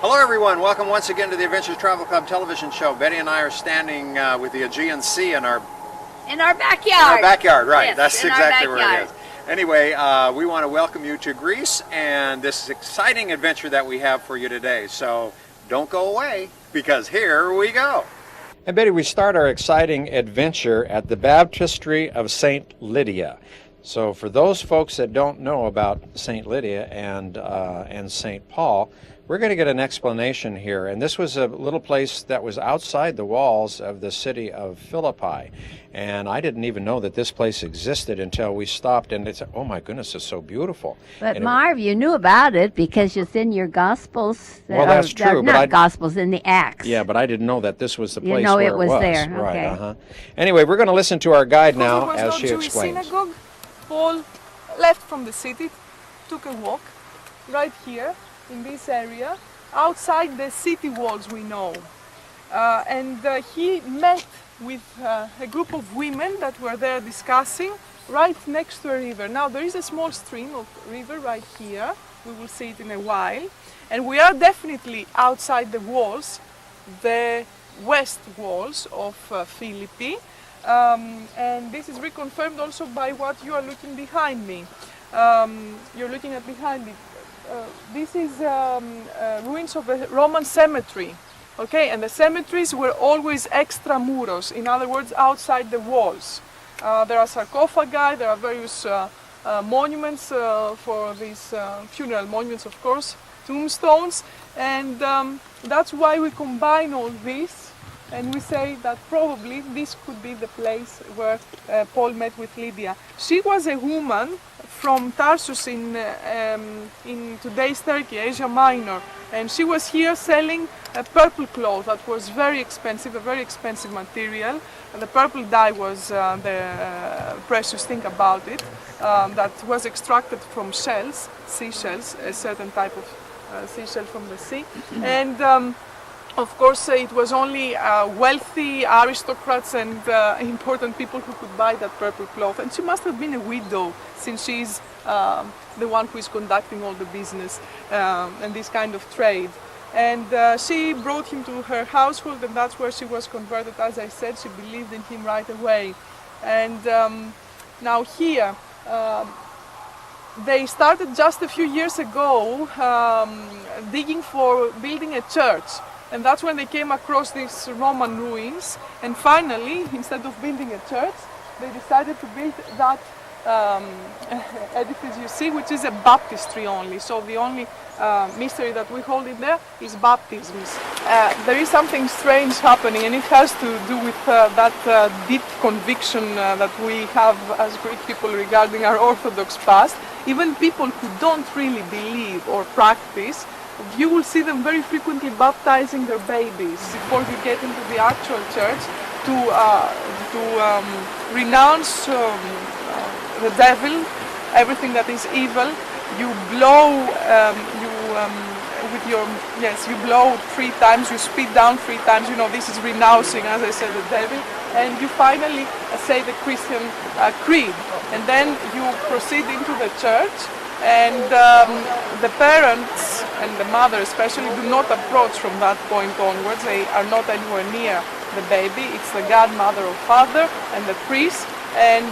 Hello everyone, welcome once again to the Adventures Travel Club television show. Betty and I are standing with the Aegean Sea in our backyard. In our backyard, right. Yes, that's exactly where it is. backyard. Anyway, we want to welcome you to Greece and this exciting adventure that we have for you today. So don't go away, because here we go. And Betty, we start our exciting adventure at the Baptistry of St. Lydia. So for those folks that don't know about St. Lydia and St. Paul, we're going to get an explanation here. And this was a little place that was outside the walls of the city of Philippi. And I didn't even know that this place existed until we stopped and it's, oh my goodness, it's so beautiful. But Marv, you knew about it because it's in your Gospels. Well, that's true. But not Gospels, in the Acts. Yeah, but I didn't know that this was the place where it was. There. Right, okay. Anyway, we're going to listen to our guide now Because as there was she no Jewish explains. synagogue, Paul left from the city, took a walk right here in this area, outside the city walls we know. And he met with a group of women that were there discussing right next to a river. Now there is a small stream of river right here, we will see it in a while, and we are definitely outside the walls, the west walls of Philippi. And this is reconfirmed also by what you are looking behind me. You're looking at behind me. This is ruins of a Roman cemetery. Okay, and the cemeteries were always extramuros, in other words, outside the walls. There are sarcophagi, there are various monuments for these funeral monuments, of course, tombstones, and that's why we combine all this. And we say that probably this could be the place where Paul met with Lydia. She was a woman from Tarsus in today's Turkey, Asia Minor, and she was here selling a purple cloth that was very expensive, a very expensive material. And the purple dye was the precious thing about it, that was extracted from shells, seashells, a certain type of seashell from the sea. And of course, it was only wealthy aristocrats and important people who could buy that purple cloth. And she must have been a widow, since she's the one who is conducting all the business and this kind of trade. And she brought him to her household, and that's where she was converted. As I said, she believed in him right away. And now here, they started just a few years ago digging for building a church. And that's when they came across these Roman ruins. And finally, instead of building a church, they decided to build that edifice you see, which is a baptistry only. So the only mystery that we hold in there is baptisms. There is something strange happening, and it has to do with that deep conviction that we have as Greek people regarding our Orthodox past. Even people who don't really believe or practice, you will see them very frequently baptizing their babies before you get into the actual church to renounce the devil, everything that is evil. You blow you blow 3 times, you spit down 3 times. You know, this is renouncing, as I said, the devil. And you finally say the Christian creed, and then you proceed into the church. And the parents and the mother especially do not approach from that point onwards. They are not anywhere near the baby. It's the godmother or father and the priest, and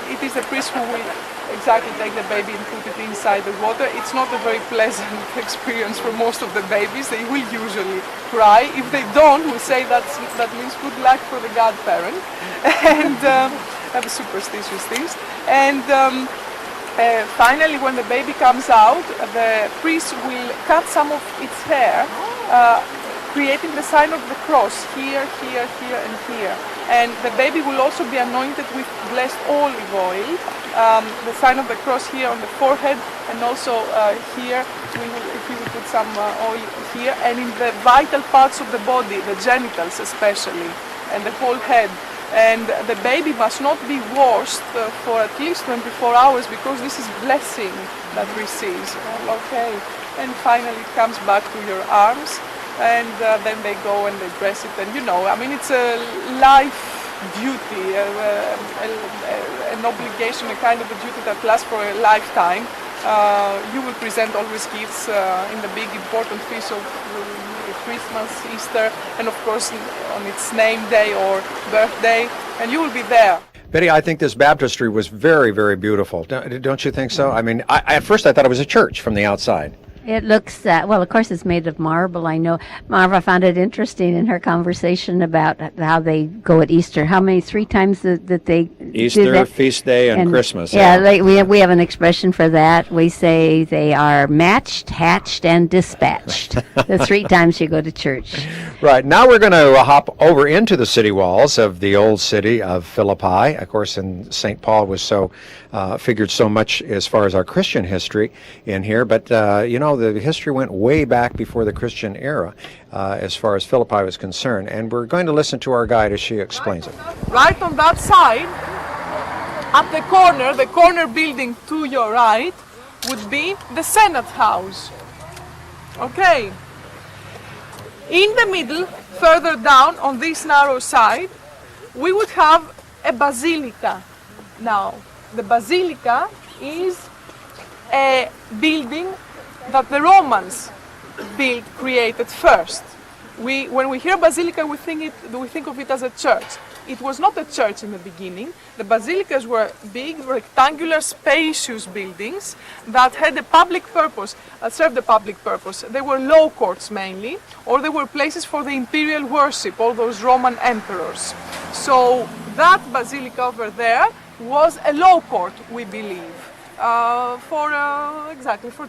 it is the priest who will exactly take the baby and put it inside the water. It's not a very pleasant experience for most of the babies. They will usually cry. If they don't, we say that means good luck for the godparent, and have superstitious things. And finally, when the baby comes out, the priest will cut some of its hair, creating the sign of the cross here, here, here, and here. And the baby will also be anointed with blessed olive oil, the sign of the cross here on the forehead, and also here He will put some oil here, and in the vital parts of the body, the genitals especially, and the whole head. And the baby must not be washed for at least 24 hours because this is blessing that receives. Okay. And finally it comes back to your arms, and then they go and they dress it. And I mean, it's a life duty, an obligation, a kind of a duty that lasts for a lifetime. You will present always gifts in the big important feast of Christmas, Easter, and of course on its name day or birthday, and you will be there. Betty, I think this baptistry was very, very beautiful. Don't you think so? I mean, at first I thought it was a church from the outside. It looks, well, of course it's made of marble. I know Marva found it interesting in her conversation about how they go at Easter. How many, 3 times that they Easter, do that? feast day, and Christmas. Yeah, we have an expression for that. We say they are matched, hatched, and dispatched. The 3 times you go to church. Right. Now we're going to hop over into the city walls of the old city of Philippi. Of course, and St. Paul was figured so much as far as our Christian history in here. But, the history went way back before the Christian era as far as Philippi was concerned. And we're going to listen to our guide as she explains it. Right on that side, at the corner building to your right, would be the Senate House. Okay. In the middle, further down on this narrow side, we would have a basilica. Now, the basilica is a building that the Romans created first. When we hear basilica, we think of it as a church. It was not a church in the beginning. The basilicas were big, rectangular, spacious buildings that had a public purpose, served a public purpose. They were law courts mainly, or they were places for the imperial worship, all those Roman emperors. So that basilica over there was a law court, we believe, for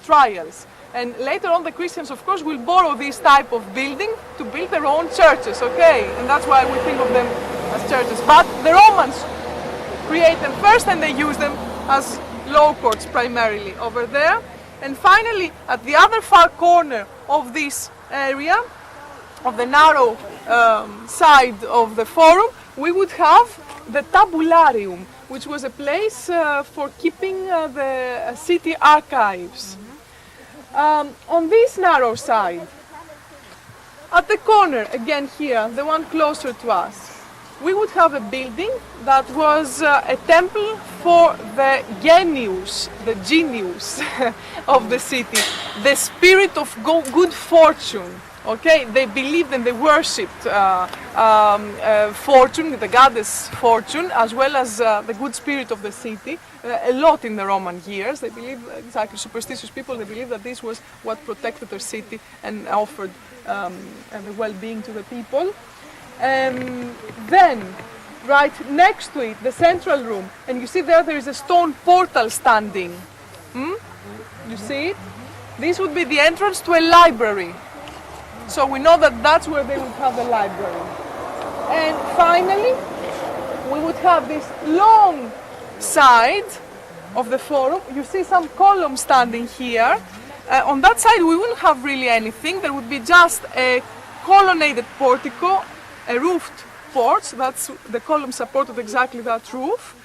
trials. And later on the Christians, of course, will borrow this type of building to build their own churches, okay? And that's why we think of them as churches. But the Romans create them first and they use them as law courts primarily over there. And finally, at the other far corner of this area, of the narrow side of the forum, we would have the tabularium, which was a place for keeping the city archives. On this narrow side, at the corner, again here, the one closer to us, we would have a building that was a temple for the genius of the city, the spirit of good fortune. Okay, they believed and they worshipped fortune, the goddess fortune, as well as the good spirit of the city. A lot in the Roman years. They believed, exactly, superstitious people, they believed that this was what protected their city and offered the well-being to the people. Then, right next to it, the central room, and you see there is a stone portal standing. You see it? This would be the entrance to a library. So we know that that's where they would have the library. And finally, we would have this long side of the forum. You see some columns standing here. On that side, we wouldn't have really anything. There would be just a colonnaded portico, a roofed porch. That's the column supported exactly that roof.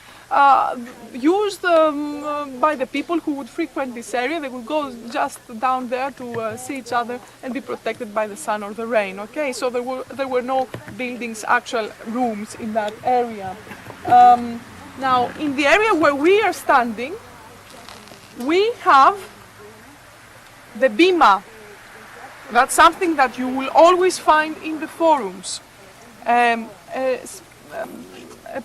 Used by the people who would frequent this area. They would go just down there to see each other and be protected by the sun or the rain. Okay, so there were no buildings, actual rooms in that area. Now, in the area where we are standing, we have the bima. That's something that you will always find in the forums. A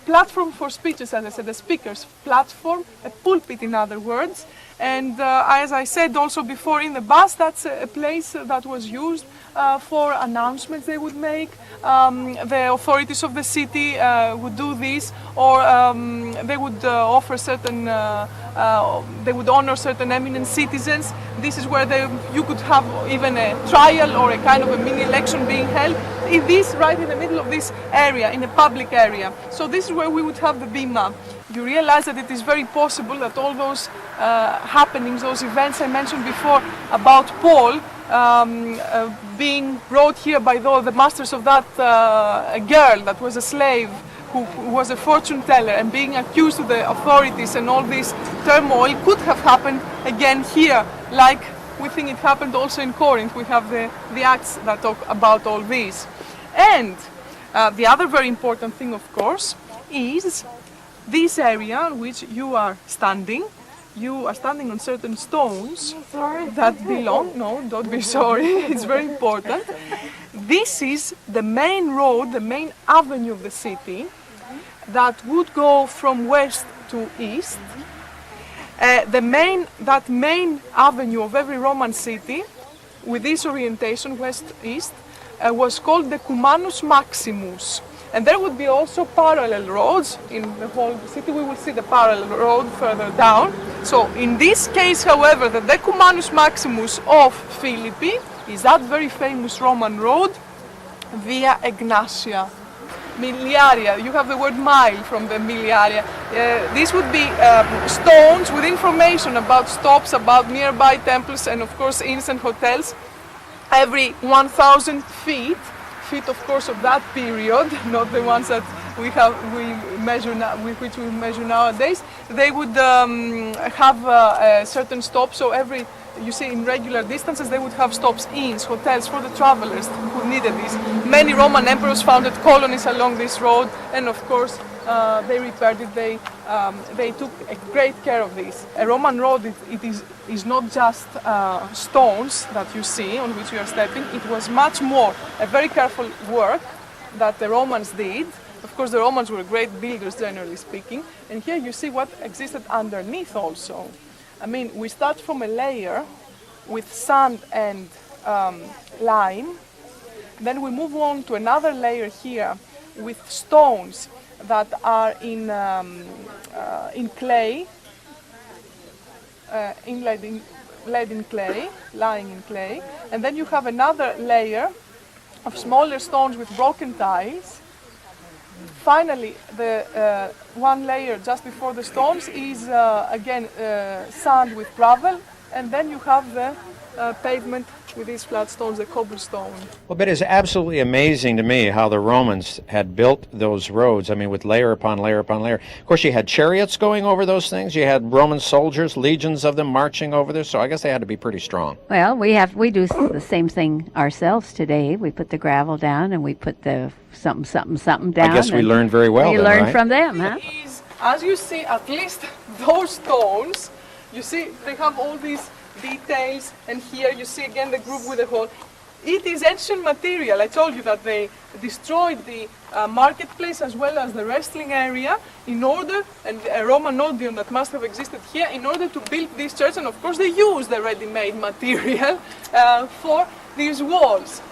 platform for speeches, as I said, a speaker's platform, a pulpit in other words. And as I said also before in the bus, that's a place that was used for announcements they would make. The authorities of the city would do this, or they would offer certain, they would honor certain eminent citizens. This is where you could have even a trial or a kind of a mini election being held. Right in the middle of this area, in a public area. So this is where we would have the bima. you realize that it is very possible that all those happenings, those events I mentioned before about Paul being brought here by the masters of that girl that was a slave, who was a fortune teller, and being accused to the authorities, and all this turmoil could have happened again here, like we think it happened also in Corinth. We have the Acts that talk about all this. And the other very important thing, of course, is this area on which you are standing. You are standing on certain stones that belong, no, don't be sorry, it's very important. This is the main road, the main avenue of the city that would go from west to east. That main avenue of every Roman city with this orientation, west-east, was called the Cumanus Maximus. And there would be also parallel roads in the whole city. We will see the parallel road further down. So in this case, however, the Decumanus Maximus of Philippi is that very famous Roman road, Via Egnatia. Miliaria, you have the word mile from the miliaria. These would be stones with information about stops, about nearby temples, and of course inns and hotels. Every 1,000 feet of course of that period, not the ones that we measure now, with which we measure nowadays, they would have certain stops. So you see, in regular distances, they would have stops, inns, hotels for the travelers who needed this. Many Roman emperors founded colonies along this road, and of course they repaired it. They took great care of this. A Roman road, it is not just stones that you see on which you are stepping. It was much more a very careful work that the Romans did. Of course, the Romans were great builders, generally speaking. And here you see what existed underneath also. I mean, we start from a layer with sand and lime. Then we move on to another layer here with stones that are in clay, inlaid in clay, lying in clay. And then you have another layer of smaller stones with broken tiles. Finally, the one layer just before the stones is again sand with gravel, and then you have the pavement with these flat stones, the cobblestone. Well, but it's absolutely amazing to me how the Romans had built those roads. I mean, with layer upon layer upon layer. Of course, you had chariots going over those things. You had Roman soldiers, legions of them marching over there. So I guess they had to be pretty strong. Well, we do the same thing ourselves today. We put the gravel down and we put the something down. I guess we learned very well. We then, learned right? from them, huh? As you see, at least those stones, you see they have all these details, and here you see again the groove with the hole. It is ancient material. I told you that they destroyed the marketplace as well as the wrestling area in order, and a Roman Odeon that must have existed here, in order to build this church. And of course they used the ready-made material for these walls.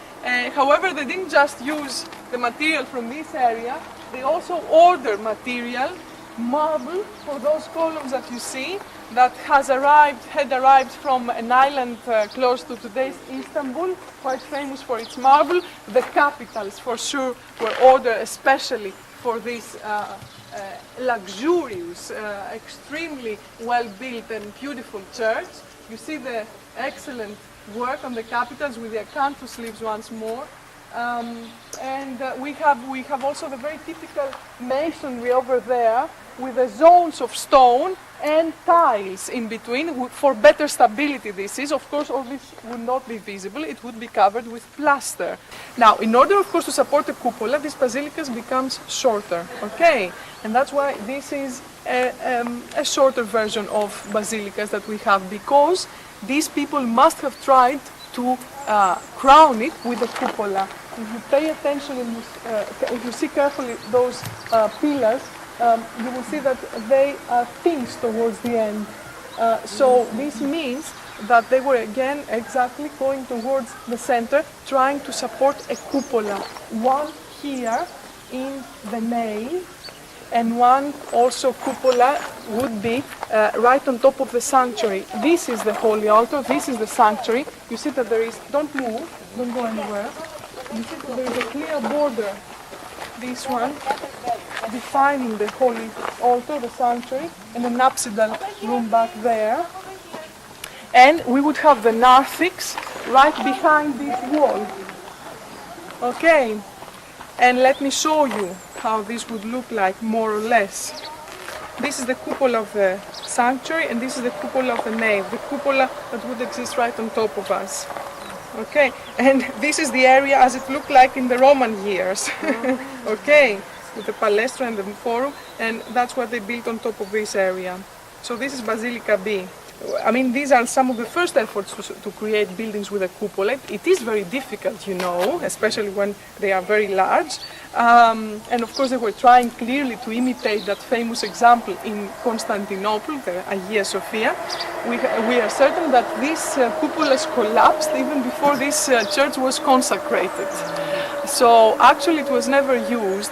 However, they didn't just use the material from this area, they also ordered material, marble, for those columns that you see, that had arrived from an island close to today's Istanbul, quite famous for its marble. The capitals, for sure, were ordered especially for this luxurious, extremely well-built and beautiful church. You see the excellent work on the capitals with the acanthus leaves once more. And we have also the very typical masonry over there with the zones of stone and tiles in between for better stability. This is, of course, all this would not be visible. It would be covered with plaster. Now, in order, of course, to support the cupola, this basilica becomes shorter, okay? And that's why this is a shorter version of basilicas that we have, because these people must have tried to crown it with a cupola. If you pay attention and if you see carefully those pillars, you will see that they are pinched towards the end. So this means that they were again exactly going towards the center, trying to support a cupola. One here in the nave, and one also cupola would be right on top of the sanctuary. This is the holy altar, this is the sanctuary. You see that there is, don't move, don't go anywhere. You see that there is a clear border, this one, defining the holy altar, the sanctuary, and an apsidal room back there. And we would have the narthex right behind this wall. Okay, and let me show you how this would look like more or less. This is the cupola of the sanctuary, and this is the cupola of the nave, the cupola that would exist right on top of us. Okay, and this is the area as it looked like in the Roman years. Okay, with the palestra and the forum, and that's what they built on top of this area. So this is Basilica B. I mean, these are some of the first efforts to create buildings with a cupola. It is very difficult, you know, especially when they are very large. And of course, they were trying clearly to imitate that famous example in Constantinople, the Hagia Sophia. We are certain that these cupolas collapsed even before this church was consecrated. So actually, it was never used.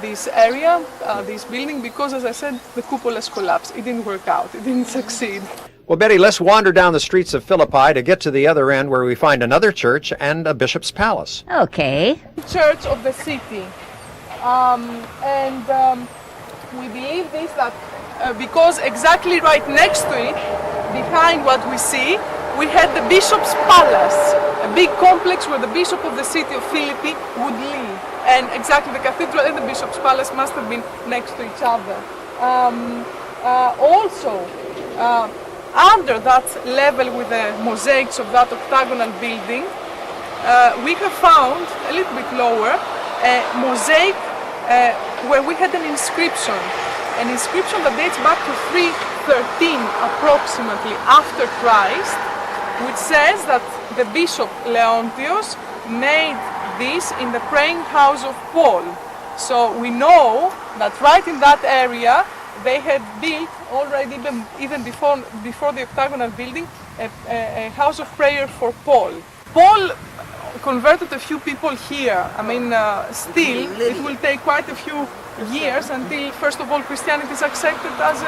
This area, this building, because as I said, the cupolas collapsed. It didn't work out. It didn't succeed. Well, Betty, let's wander down the streets of Philippi to get to the other end where we find another church and a bishop's palace. Okay. Church of the city. We believe this that because exactly right next to it, behind what we see, we had the bishop's palace, a big complex where the bishop of the city of Philippi would live. And exactly the cathedral and the bishop's palace must have been next to each other. Under that level with the mosaics of that octagonal building, we have found, a little bit lower, a mosaic where we had an inscription that dates back to 313 approximately after Christ, which says that the bishop Leontios made this in the praying house of Paul. So we know that right in that area they had built already, even before the octagonal building, a house of prayer for Paul. Paul converted a few people here. I mean, still, it will take quite a few years until, first of all, Christianity is accepted as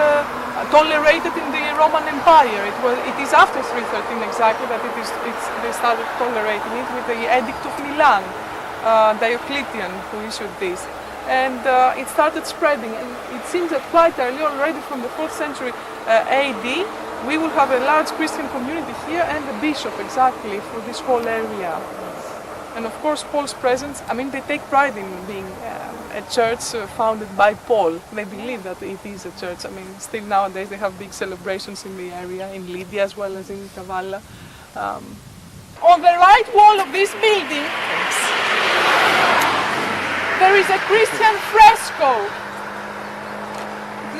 tolerated in the Roman Empire. It is after 313 exactly that they started tolerating it with the Edict of Milan, Diocletian, who issued this. And it started spreading, and it seems that quite early, already from the 4th century AD, we will have a large Christian community here and a bishop exactly for this whole area. And of course, Paul's presence, I mean, they take pride in being a church founded by Paul. They believe that it is a church. I mean, still nowadays they have big celebrations in the area, in Lydia as well as in Cavalla. On the right wall of this building, there is a Christian fresco.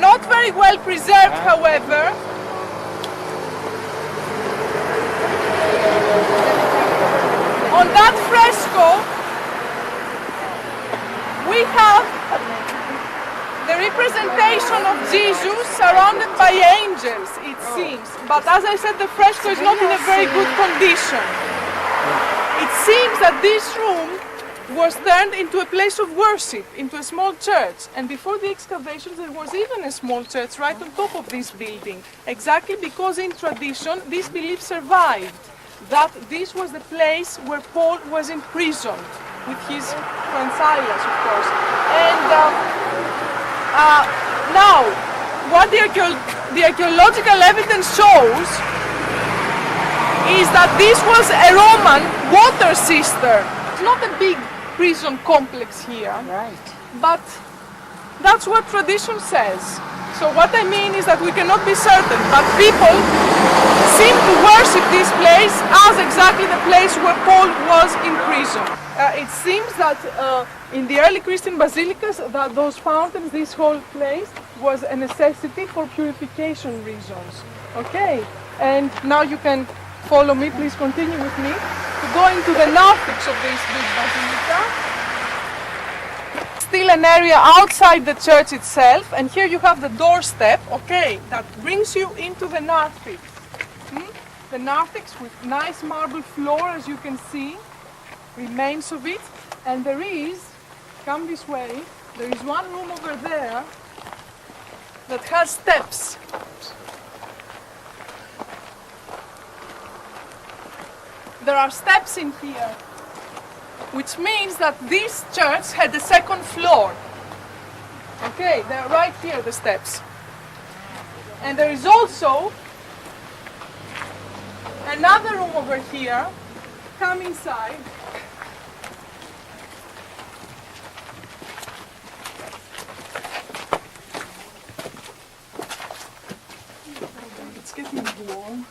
Not very well preserved, however. On that fresco, we have the representation of Jesus surrounded by angels, it seems. But as I said, the fresco is not in a very good condition. It seems that this room was turned into a place of worship, into a small church. And before the excavations, there was even a small church right on top of this building. Exactly because in tradition, this belief survived, that this was the place where Paul was imprisoned, with his friend Silas, of course. And now, what the archaeological evidence shows is that this was a Roman water cistern. It's not a big prison complex here, Right. but that's what tradition says. So what I mean is that we cannot be certain, but people seem to worship this place as exactly the place where Paul was in prison. It seems that in the early Christian basilicas, that those fountains, this whole place, was a necessity for purification reasons. Okay, and now you can follow me, please continue with me, to go into the narthex of this big basilica. Still an area outside the church itself, and here you have the doorstep, okay, that brings you into the narthex. The narthex with nice marble floor, as you can see, remains of it, and there is, come this way, there is one room over there that has steps. There are steps in here, which means that this church had a second floor. Okay, they're right here, the steps. And there is also another room over here. Come inside. It's getting warm.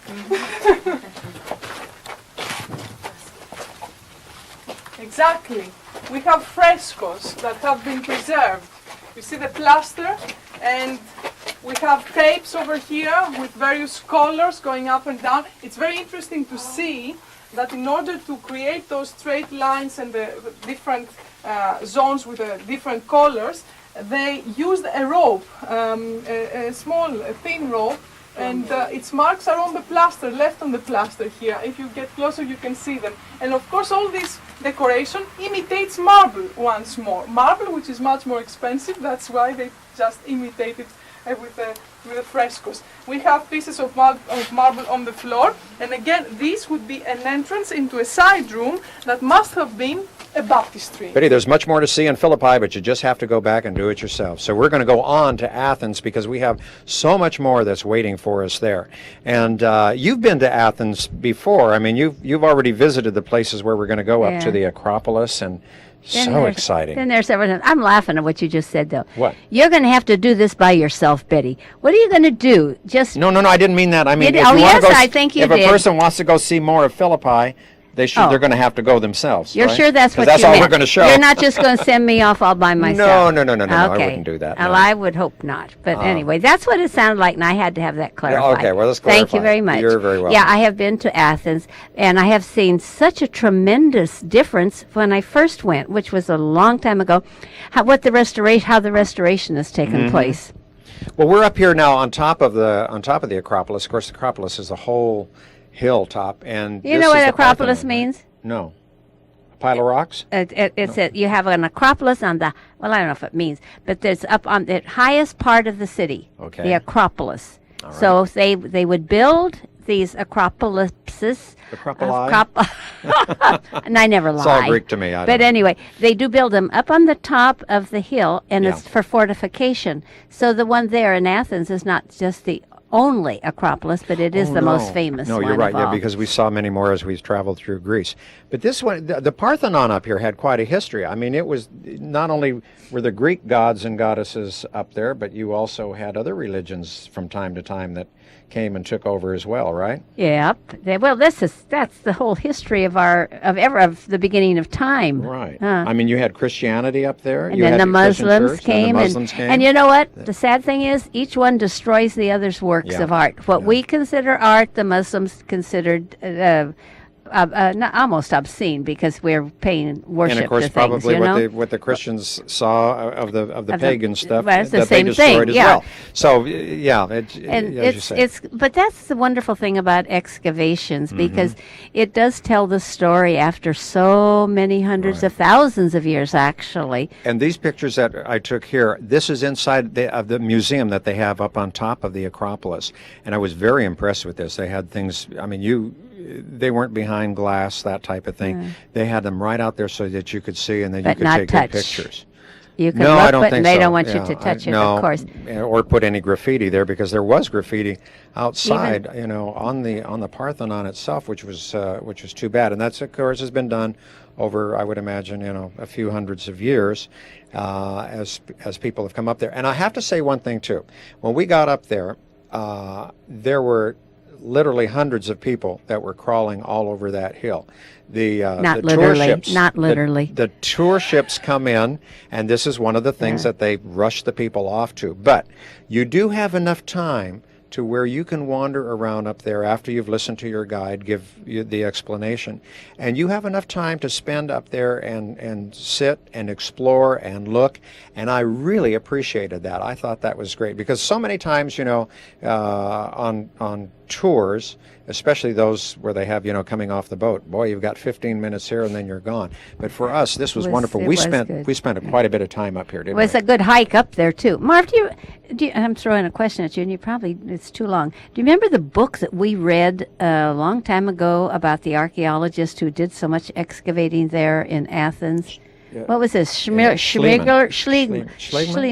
Exactly. We have frescoes that have been preserved. You see the plaster, and we have tapes over here with various colors going up and down. It's very interesting to see that in order to create those straight lines and the different zones with the different colors, they used a rope, a small, thin rope, and its marks are on the plaster, left on the plaster here. If you get closer, you can see them. And of course, all this decoration imitates marble once more. Marble, which is much more expensive, that's why they just imitate it with the frescoes. We have pieces of marble on the floor, and again, this would be an entrance into a side room that must have been a baptistry. Betty, there's much more to see in Philippi, but you just have to go back and do it yourself. So we're going to go on to Athens because we have so much more that's waiting for us there. And you've been to Athens before. I mean, you've already visited the places where we're going to go up to the Acropolis, and so exciting. Then there's everything. I'm laughing at what you just said, though. What? You're going to have to do this by yourself, Betty. What are you going to do? Just No, I didn't mean that. I mean, I think you did. If a person wants to go see more of Philippi, they're going to have to go themselves. You're right? sure that's what that's you all meant. we're going to show. You're not just going to send me off all by myself. No, Okay. I wouldn't do that. Well, no. I would hope not. But anyway, that's what it sounded like, and I had to have that clarified. Okay, well, let's clarify. Thank you very much. You're very welcome. Yeah, I have been to Athens, and I have seen such a tremendous difference when I first went, which was a long time ago, how the restoration has taken place. Well, we're up here now on top of the Acropolis. Of course, the Acropolis is a whole hilltop, and You know what Acropolis means? No. A pile of rocks? You have an Acropolis on the, well, I don't know if it means, but there's up on the highest part of the city, the Acropolis. All right. So they would build these Acropolises. And I never lie. It's all Greek to me. But anyway, they do build them up on the top of the hill, and it's for fortification. So the one there in Athens is not just the only Acropolis, but it is the most famous one. No, you're right, of all. because we saw many more as we traveled through Greece. But this one, the Parthenon up here had quite a history. I mean, it was not only were the Greek gods and goddesses up there, but you also had other religions from time to time that came and took over as well, right? Yep. Well, that's the whole history of the beginning of time. Right. I mean, you had Christianity up there. And you then had the Muslims came. And you know what? The sad thing is, each one destroys the other's works of art. What we consider art, the Muslims considered almost obscene, because we're paying worship and of course, to things, probably what the Christians saw of the pagan stuff it's the that same they destroyed thing, as well. So but that's the wonderful thing about excavations, because it does tell the story after so many hundreds of thousands of years, actually. And these pictures that I took here, this is inside of the museum that they have up on top of the Acropolis, and I was very impressed with this. They had things. I mean, they weren't behind glass, that type of thing. They had them right out there so that you could see, and then you could take good pictures. You can no, look, I don't but think they so. don't want you to touch it, of course. Or put any graffiti there, because there was graffiti outside, on the Parthenon itself, which was too bad. And that's, of course, has been done over, I would imagine, a few hundreds of years as people have come up there. And I have to say one thing too. When we got up there, there were literally hundreds of people that were crawling all over that hill. Not the literally, tour ships, not literally. The tour ships come in, and this is one of the things that they rush the people off to. But you do have enough time to where you can wander around up there after you've listened to your guide give you the explanation. And you have enough time to spend up there and sit and explore and look. And I really appreciated that. I thought that was great, because so many times, on tours, especially those where they have, coming off the boat, boy, you've got 15 minutes here and then you're gone. But for us, this was wonderful. We spent quite a bit of time up here, didn't we? It was a good hike up there too. Marv, do you, I'm throwing a question at you, and it's too long. Do you remember the book that we read a long time ago about the archaeologist who did so much excavating there in Athens? what was this? Schliemann.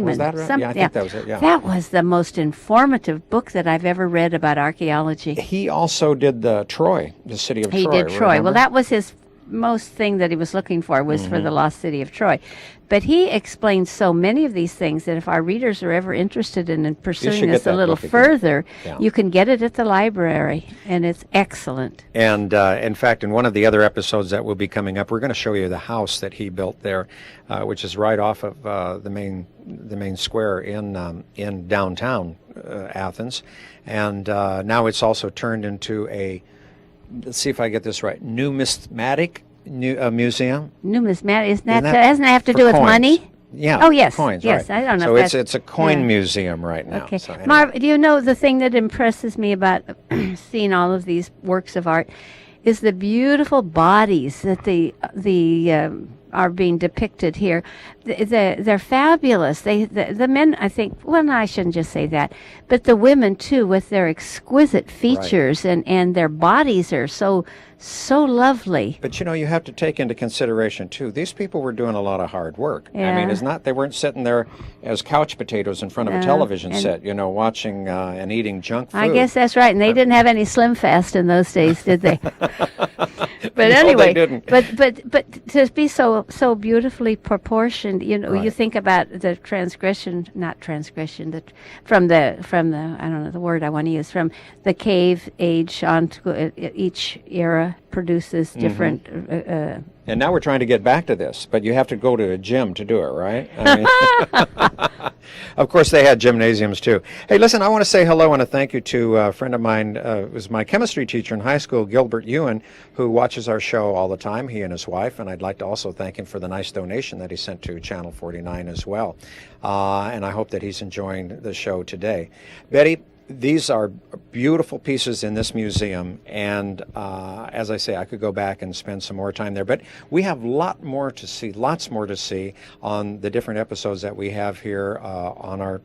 Was that right? Yeah, I think that was it. Yeah. That was the most informative book that I've ever read about archaeology. He also did the city of Troy. He did Troy. Remember? Well, that was his most thing that he was looking for was for the lost city of Troy. But he explains so many of these things that if our readers are ever interested in pursuing this a little further, you can get it at the library, and it's excellent. And in fact, in one of the other episodes that will be coming up, we're going to show you the house that he built there, which is right off of the main square in downtown Athens, and now it's also turned into a, let's see if I get this right, numismatic museum. Numismatic, isn't that doesn't it have to do with coins. Money? Yeah. Oh yes. Coins. Yes. Right. I don't know. So it's a coin museum right now. Okay. So anyway. Marv, do you know the thing that impresses me about seeing all of these works of art is the beautiful bodies that the are being depicted here. They're fabulous. The men, I think, well, no, I shouldn't just say that, but the women too, with their exquisite features and their bodies are so lovely. But you have to take into consideration too, these people were doing a lot of hard work. Yeah. I mean, they weren't sitting there as couch potatoes in front of a television set, watching and eating junk food. I guess that's right. And they didn't have any Slim Fast in those days, did they? But No, anyway, they didn't. but to be so beautifully proportioned, you think about the from the I don't know the word I want to use, from the cave age on to each era produces different. And now we're trying to get back to this, but you have to go to a gym to do it, right? I mean, of course, they had gymnasiums too. Hey, listen, I want to say hello and a thank you to a friend of mine, was my chemistry teacher in high school, Gilbert Ewan, who watches our show all the time, he and his wife, and I'd like to also thank him for the nice donation that he sent to Channel 49 as well. And I hope that he's enjoying the show today. Betty, these are beautiful pieces in this museum, and as I say, I could go back and spend some more time there, but we have lots more to see on the different episodes that we have here on our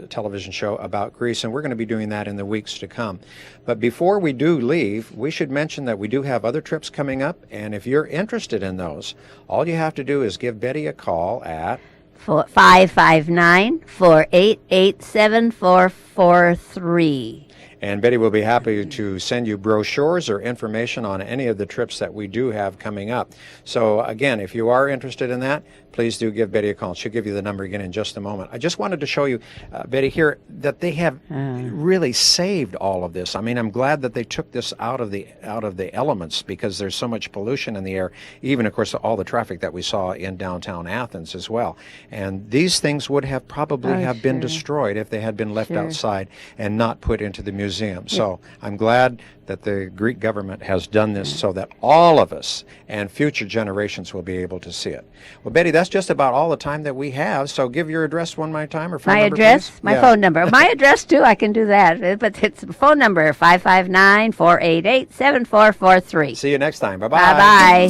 television show about Greece, and we're going to be doing that in the weeks to come. But before we do leave, we should mention that we do have other trips coming up, and if you're interested in those, all you have to do is give Betty a call at 559-488-7443. And Betty will be happy to send you brochures or information on any of the trips that we do have coming up. So again, if you are interested in that, please do give Betty a call. She'll give you the number again in just a moment. I just wanted to show you, Betty, here that they have really saved all of this. I mean, I'm glad that they took this out of the elements, because there's so much pollution in the air, even, of course, all the traffic that we saw in downtown Athens as well. And these things would have probably been destroyed if they had been left outside and not put into the museum. So I'm glad that the Greek government has done this so that all of us and future generations will be able to see it. Well, Betty, that's just about all the time that we have, so give your address one more time, or phone number, address, please. my phone number. My address, too, I can do that, but it's phone number 559-488-7443. See you next time. Bye-bye.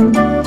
Bye-bye.